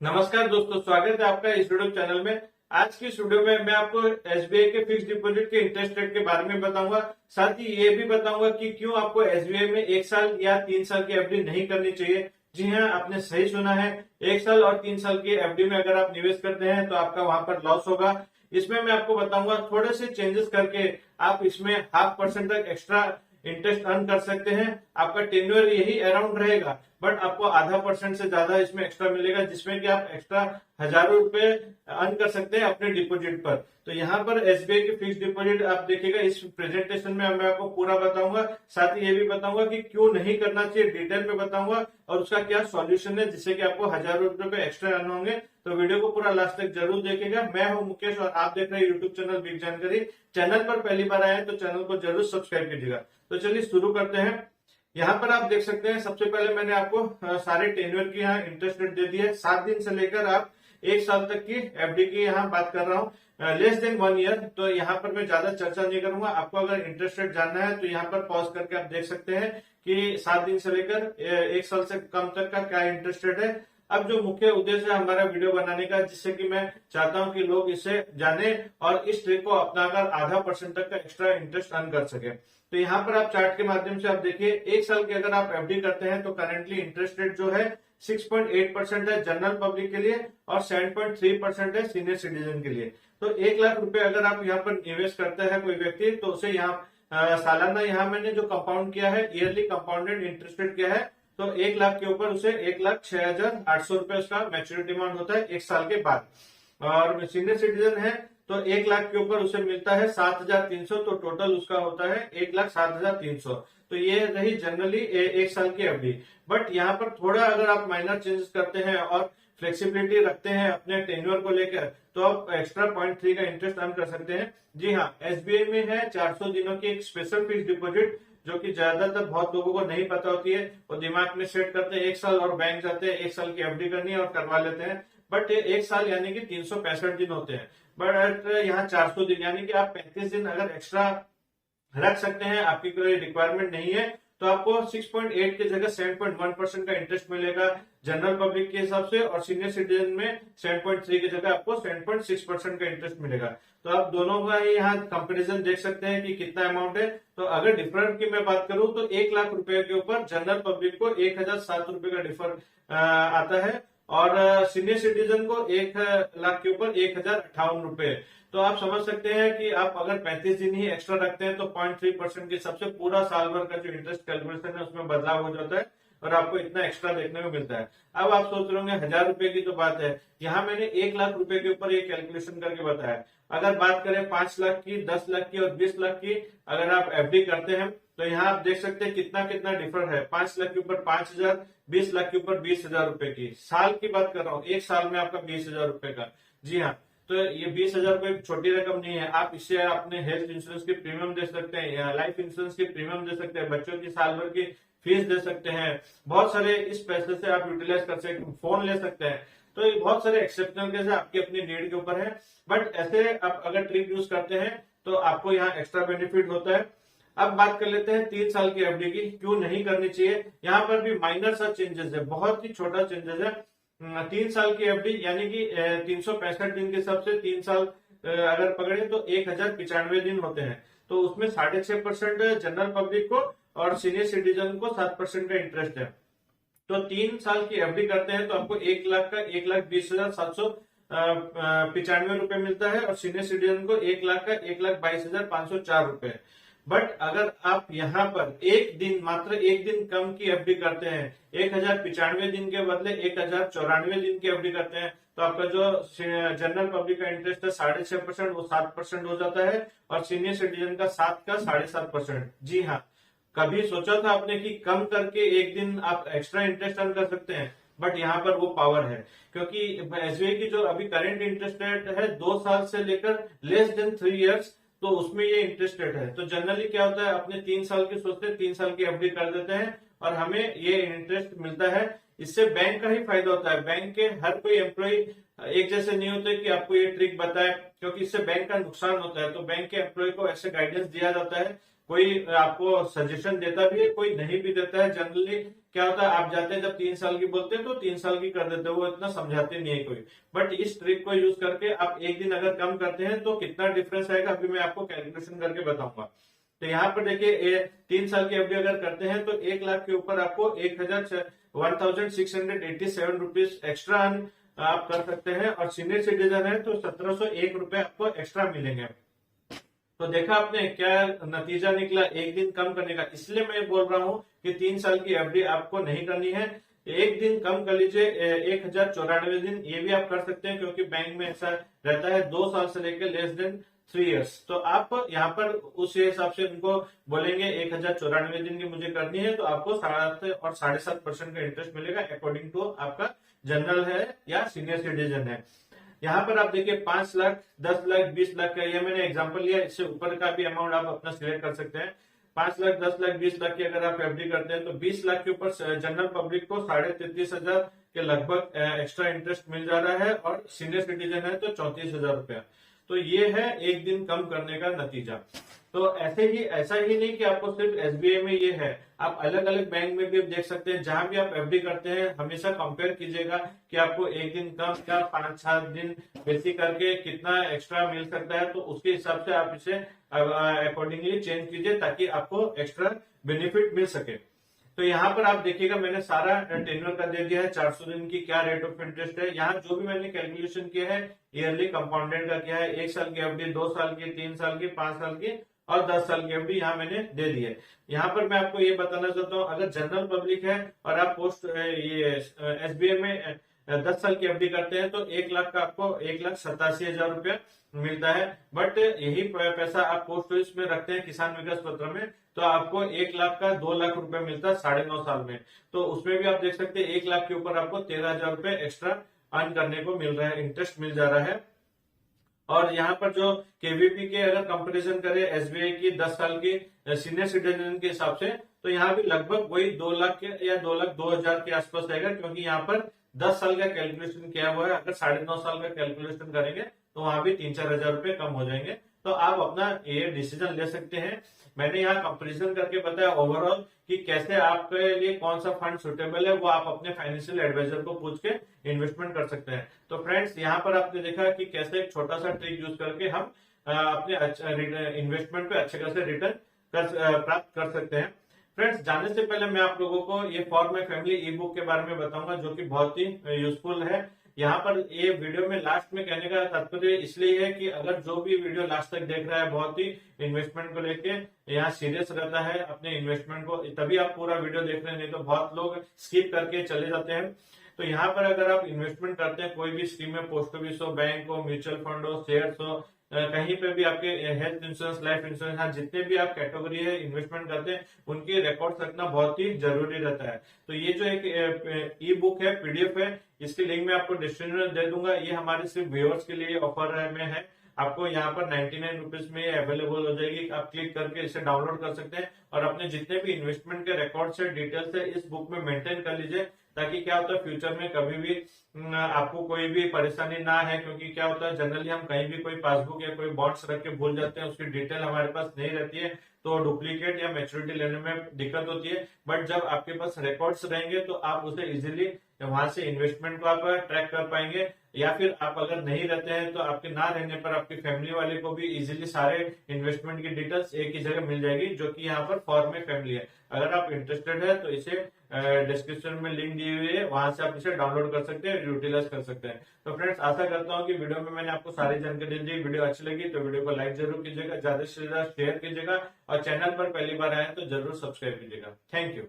नमस्कार दोस्तों, स्वागत है आपका इस यूट्यूब चैनल में। आज की इस वीडियो में मैं आपको एसबीआई के फिक्स डिपॉजिट के इंटरेस्ट रेट के बारे में बताऊंगा। साथ ही ये भी बताऊंगा कि क्यों आपको एसबीआई में 1 साल या 3 साल की एफडी नहीं करनी चाहिए। जी हाँ, आपने सही सुना है। 1 साल और 3 साल की एफडी में अगर आप निवेश करते हैं तो आपका वहां पर लॉस होगा। इसमें मैं आपको बताऊंगा थोड़े से चेंजेस करके आप इसमें 0.5% तक एक्स्ट्रा इंटरेस्ट अर्न कर सकते हैं। आपका टेन्योर यही अराउंड रहेगा, बट आपको 0.5% से ज्यादा इसमें एक्स्ट्रा मिलेगा, जिसमें कि आप एक्स्ट्रा हजारों रुपए अर्न कर सकते हैं अपने डिपॉजिट पर। तो यहाँ पर एसबीआई की फिक्स डिपॉजिट आप देखिएगा, इस प्रेजेंटेशन में मैं आपको पूरा बताऊंगा। साथ ही ये भी बताऊंगा कि क्यों नहीं करना चाहिए, डिटेल में बताऊंगा और उसका क्या सॉल्यूशन है, जिससे कि आपको हजारों रुपए एक्स्ट्रा अर्न होंगे। तो वीडियो को पूरा लास्ट तक जरूर देखिएगा। मैं हूं मुकेश और आप देख रहे हैं यूट्यूब चैनल बिग जानकारी। चैनल पर पहली बार आए हैं तो चैनल को जरूर सब्सक्राइब कीजिएगा। तो चलिए शुरू करते हैं। यहाँ पर आप देख सकते हैं, सबसे पहले मैंने आपको सारे टेन्योर की यहाँ इंटरेस्ट रेट दे दी है। 7 दिन से लेकर आप 1 साल तक की एफडी की यहाँ बात कर रहा हूँ, लेस देन 1 ईयर। तो यहाँ पर मैं ज्यादा चर्चा नहीं करूंगा। आपको अगर इंटरेस्ट रेट जानना है तो यहाँ पर पॉज करके आप देख सकते हैं कि 7 दिन से लेकर 1 साल से कम तक का क्या इंटरेस्ट रेट है। अब जो मुख्य उद्देश्य है हमारा वीडियो बनाने का, जिससे कि मैं चाहता हूं कि लोग इसे जाने और इस ट्रिक को अपनाकर 0.5% तक का एक्स्ट्रा इंटरेस्ट अर्न कर सके। तो यहाँ पर आप चार्ट के माध्यम से आप देखिए, 1 साल की अगर आप एफडी करते हैं तो करेंटली इंटरेस्ट रेट जो है 6.8% है जनरल पब्लिक के लिए और 7.3% है सीनियर सिटीजन के लिए। तो 1 लाख रुपए अगर आप यहाँ पर निवेश करते हैं कोई व्यक्ति, तो उसे यहाँ सालाना यहाँ मैंने जो कंपाउंड किया है, ईयरली कंपाउंडेड इंटरेस्ट रेट किया है, तो 1 लाख के ऊपर उसे 1,06,800 रुपए उसका मैच्योरिटी अमाउंट होता है 1 साल के बाद। और सीनियर सिटीजन है तो 1 लाख के ऊपर उसे मिलता है 7,300, तो टोटल उसका होता है 1,07,300। तो ये रही जनरली 1 साल की एफडी। बट यहाँ पर थोड़ा अगर आप माइनर चेंजेस करते हैं और फ्लेक्सिबिलिटी रखते हैं अपने टेन्योर को लेकर, तो आप एक्स्ट्रा 0.3 का इंटरेस्ट अर्न कर सकते हैं। जी हाँ, एसबीआई में है 400 दिनों की एक स्पेशल फिक्स डिपॉजिट, जो कि ज्यादातर बहुत लोगों को नहीं पता होती है। वो दिमाग में सेट करते हैं 1 साल और बैंक जाते हैं 1 साल की एफडी करनी है और करवा लेते हैं। बट 1 साल यानी कि 365 दिन होते हैं, बट यहाँ 400 दिन यानी कि आप 35 दिन अगर एक्स्ट्रा रख सकते हैं। आपकी कोई रिक्वायरमेंट नहीं है तो आपको 6.8 की जगह 7.1% का इंटरेस्ट मिलेगा जनरल पब्लिक के हिसाब से, और सीनियर सिटीजन में 7.3 की जगह आपको 7.6% का इंटरेस्ट मिलेगा। तो आप दोनों का यहाँ कंपैरिजन देख सकते हैं कि कितना अमाउंट है। तो अगर डिफरेंट की मैं बात करूं तो 1 लाख रुपए के ऊपर जनरल पब्लिक को 1,007 रुपए का डिफर आता है, और सीनियर सिटीजन को 1 लाख के ऊपर 1,058 रुपए। तो आप समझ सकते हैं कि आप अगर 35 दिन ही एक्स्ट्रा रखते हैं तो 0.3% के सबसे पूरा साल भर का जो इंटरेस्ट कैलकुलेशन है उसमें बदलाव हो जाता है और आपको इतना एक्स्ट्रा देखने को मिलता है। अब आप सोच रहे होंगे 1,000 रुपए की तो बात है, यहाँ मैंने 1 लाख रुपए के ऊपर ये कैलकुलेशन करके बताया। अगर बात करें 5 लाख की, 10 लाख की और 20 लाख की अगर आप एफडी करते हैं, तो यहाँ आप देख सकते हैं कितना कितना डिफर है। 5 लाख के ऊपर 5,000, 20 लाख के ऊपर 20,000 रुपए की। साल की बात कर रहा हूँ, 1 साल में आपका 20,000 रुपए का। जी हाँ, तो ये 20,000 कोई छोटी रकम नहीं है। आप इससे अपने हेल्थ इंश्योरेंस की प्रीमियम दे सकते हैं या लाइफ इंश्योरेंस की प्रीमियम दे सकते हैं, बच्चों की साल भर की फीस दे सकते हैं। बहुत सारे इस पैसे से आप यूटिलाइज कर सकते हैं, फोन ले सकते हैं। तो ये बहुत सारे एक्सेप्शनल केस आपकी अपनी नीड के ऊपर है। बट ऐसे आप अगर ट्रिक यूज करते हैं तो आपको यहाँ एक्स्ट्रा बेनिफिट होता है। अब बात कर लेते हैं 3 साल की एफडी की, क्यों नहीं करनी चाहिए। यहाँ पर भी माइनर सा चेंजेस है, बहुत ही छोटा चेंजेस है। 3 साल की एफडी यानी कि 365 दिन के हिसाब से 3 साल अगर पकड़े तो 1,095 दिन होते हैं। तो उसमें 6.5% जनरल पब्लिक को और सीनियर सिटीजन को 7% का इंटरेस्ट है। तो 3 साल की एफडी करते हैं तो आपको 1 लाख का 1,20,795 रुपए मिलता है, और सीनियर सिटीजन को 1 लाख का 1,22,504 रुपए। बट अगर आप यहाँ पर एक दिन, मात्र एक दिन कम की एफडी करते हैं, 1,095 दिन के बदले 1,094 दिन की एफडी करते हैं, तो आपका जो जनरल पब्लिक का इंटरेस्ट है 6.5%, वो 7% हो जाता है, और सीनियर सिटीजन का 7 का 7.5%। जी हाँ, कभी सोचा था आपने कि कम करके एक दिन आप एक्स्ट्रा इंटरेस्ट अर्न कर सकते हैं, बट यहाँ पर वो पावर है। क्योंकि एसबीआई की जो अभी करंट इंटरेस्ट रेट है 2 साल से लेकर लेस देन 3 इयर्स, तो उसमें ये इंटरेस्ट रेट है। तो जनरली क्या होता है, अपने 3 साल की सोचते हैं 3 साल की एफडी कर देते हैं और हमें ये इंटरेस्ट मिलता है। इससे बैंक का ही फायदा होता है। बैंक के हर कोई एम्प्लॉय एक जैसे नहीं होते कि आपको ये ट्रिक बताए, क्योंकि इससे बैंक का नुकसान होता है। तो बैंक के एम्प्लॉय को ऐसे गाइडेंस दिया जाता है कोई आपको सजेशन देता भी है, कोई नहीं भी देता है। जनरली क्या होता है, आप जाते हैं जब 3 साल की बोलते हैं तो 3 साल की कर देते हैं, वो इतना समझाते नहीं है कोई। बट इस ट्रिक को यूज करके आप एक दिन अगर कम करते हैं तो कितना डिफरेंस आएगा, अभी मैं आपको कैलकुलेशन करके बताऊंगा। तो यहाँ पर देखिए 3 साल की एफडी अगर करते हैं तो 1 लाख के ऊपर आपको 1687 रुपीज एक्स्ट्रा आप कर सकते हैं, और सीनियर सिटीजन है तो 1701 रुपए आपको एक्स्ट्रा मिलेंगे। तो देखा आपने क्या नतीजा निकला एक दिन कम करने का। इसलिए मैं बोल रहा हूँ कि 3 साल की एफडी आपको नहीं करनी है, एक दिन कम कर लीजिए। 1094 दिन ये भी आप कर सकते हैं, क्योंकि बैंक में ऐसा रहता है 2 साल से लेकर लेस देन 3 इयर्स। तो आप यहाँ पर उस हिसाब से उनको बोलेंगे 1094 दिन की मुझे करनी है, तो आपको 7.5 और 7.5% का इंटरेस्ट मिलेगा, अकॉर्डिंग टू आपका जनरल है या सीनियर सिटीजन है। यहाँ पर आप देखिए 5 लाख, 10 लाख, 20 लाख का, ये मैंने एग्जांपल लिया, इससे ऊपर का भी अमाउंट आप अपना सिलेक्ट कर सकते हैं। 5 लाख, 10 लाख, 20 लाख की अगर आप एफडी करते हैं तो 20 लाख के ऊपर जनरल पब्लिक को 33,500 के लगभग एक्स्ट्रा इंटरेस्ट मिल जा रहा है, और सीनियर सिटीजन है तो 34,000 रुपया। तो ये है एक दिन कम करने का नतीजा। तो ऐसा ही नहीं कि आपको सिर्फ एसबीआई में ये है, आप अलग अलग बैंक में भी देख सकते हैं। जहां भी आप एफडी करते हैं हमेशा कंपेयर कीजिएगा कि आपको एक दिन कम क्या 5-7 दिन बेसी करके कितना एक्स्ट्रा मिल सकता है, तो उसके हिसाब से आप इसे अकॉर्डिंगली चेंज कीजिए, ताकि आपको एक्स्ट्रा बेनिफिट मिल सके। तो यहाँ पर आप देखिएगा मैंने सारा टेन्योर का दे दिया है, 400 दिन की क्या रेट ऑफ इंटरेस्ट है। यहाँ जो भी मैंने कैलकुलेशन किया है ईयरली कंपाउंडेड का किया है, 1 साल की एफडी, 2 साल की, 3 साल की, 5 साल की और 10 साल की एफडी यहाँ मैंने दे दी है। यहाँ पर मैं आपको ये बताना चाहता हूँ, अगर जनरल पब्लिक है और आप पोस्ट ये एसबीआई में 10 साल की एफडी करते हैं तो 1 लाख का आपको 1,87,000 रुपया मिलता है। बट यही पैसा आप पोस्ट ऑफिस में रखते हैं किसान विकास पत्र में, तो आपको 1 लाख का 2 लाख रुपए मिलता है 9.5 साल में। तो उसमें भी आप देख सकते हैं 1 लाख के ऊपर आपको 13,000 रुपए एक्स्ट्रा अर्न करने को मिल रहा है, इंटरेस्ट मिल जा रहा है। और यहाँ पर जो केवीपी के अगर कंपैरिजन करें एसबीआई की 10 साल की सीनियर सिटीजन के हिसाब से, तो यहाँ भी लगभग वही 2 लाख के या 2,02,000 के आसपास रहेगा, क्योंकि यहाँ पर 10 साल का कैलकुलेशन किया हुआ है। अगर 9.5 साल का कैलकुलेशन करेंगे तो वहां भी 3-4 हजार रुपए कम हो जाएंगे। तो आप अपना ये डिसीजन ले सकते हैं। मैंने यहाँ कंपैरिजन करके बताया ओवरऑल कि कैसे आपके लिए कौन सा फंड सुटेबल है, वो आप अपने फाइनेंशियल एडवाइजर को पूछ के इन्वेस्टमेंट कर सकते हैं। तो फ्रेंड्स यहाँ पर आपने देखा कि कैसे एक छोटा सा ट्रिक यूज करके हम अपने इन्वेस्टमेंट पे अच्छे खासे रिटर्न प्राप्त कर सकते हैं। फ्रेंड्स जाने से पहले मैं आप लोगों को ये for my family E book के बारे में बताऊंगा, जो कि बहुत ही यूजफुल है। यहाँ पर ये वीडियो में लास्ट में कहने का तात्पर्य इसलिए है कि अगर जो भी वीडियो लास्ट तक देख रहा है बहुत ही इन्वेस्टमेंट को लेके यहाँ सीरियस रहता है अपने इन्वेस्टमेंट को, तभी आप पूरा वीडियो देख रहे हैं, नहीं तो बहुत लोग स्किप करके चले जाते हैं। तो यहाँ पर अगर आप इन्वेस्टमेंट करते हैं कोई भी स्कीम में, पोस्ट ऑफिस हो, बैंक हो, म्यूचुअल फंड हो, शेयर्स हो, कहीं पे भी आपके हेल्थ इंश्योरेंस, लाइफ इंश्योरेंस, हाँ जितने भी आप कैटेगरी है इन्वेस्टमेंट करते हैं उनके रिकॉर्ड रखना बहुत ही जरूरी रहता है। तो ये जो एक ई बुक है, पीडीएफ है, इसकी लिंक मैं आपको डिस्क्रिप्शन में दे दूंगा। ये हमारे सिर्फ व्यूअर्स के लिए ऑफर में है। आपको यहाँ पर 99 रुपीज में अवेलेबल हो जाएगी। आप क्लिक करके इसे डाउनलोड कर सकते हैं और अपने जितने भी इन्वेस्टमेंट के रिकॉर्ड्स है, डिटेल्स है, इस बुक में मेंटेन कर लीजिए, ताकि क्या होता है फ्यूचर में कभी भी आपको कोई भी परेशानी ना है। क्योंकि क्या होता है जनरली हम कहीं भी कोई पासबुक या कोई बॉन्ड्स रख के भूल जाते हैं, उसकी डिटेल हमारे पास नहीं रहती है, तो डुप्लीकेट या मैच्योरिटी लेने में दिक्कत होती है। बट जब आपके पास रिकॉर्ड्स रहेंगे तो आप उसे इजीली वहां से इन्वेस्टमेंट को आप ट्रैक कर पाएंगे। या फिर आप अगर नहीं रहते हैं तो आपके ना रहने पर आपकी फैमिली वाले को भी इजीली सारे इन्वेस्टमेंट की डिटेल्स एक ही जगह मिल जाएगी, जो कि यहाँ पर फॉर माई फैमिली है। अगर आप इंटरेस्टेड है तो इसे डिस्क्रिप्शन में लिंक दी हुई है, वहां से आप इसे डाउनलोड कर सकते हैं, यूटिलाइज कर सकते हैं। तो फ्रेंड्स आशा करता हूँ कि वीडियो में मैंने आपको सारी जानकारी दी। वीडियो अच्छी लगी तो वीडियो को लाइक जरूर कीजिएगा, ज्यादा से ज्यादा शेयर कीजिएगा, और चैनल पर पहली बार आए तो जरूर सब्सक्राइब कीजिएगा। Thank you.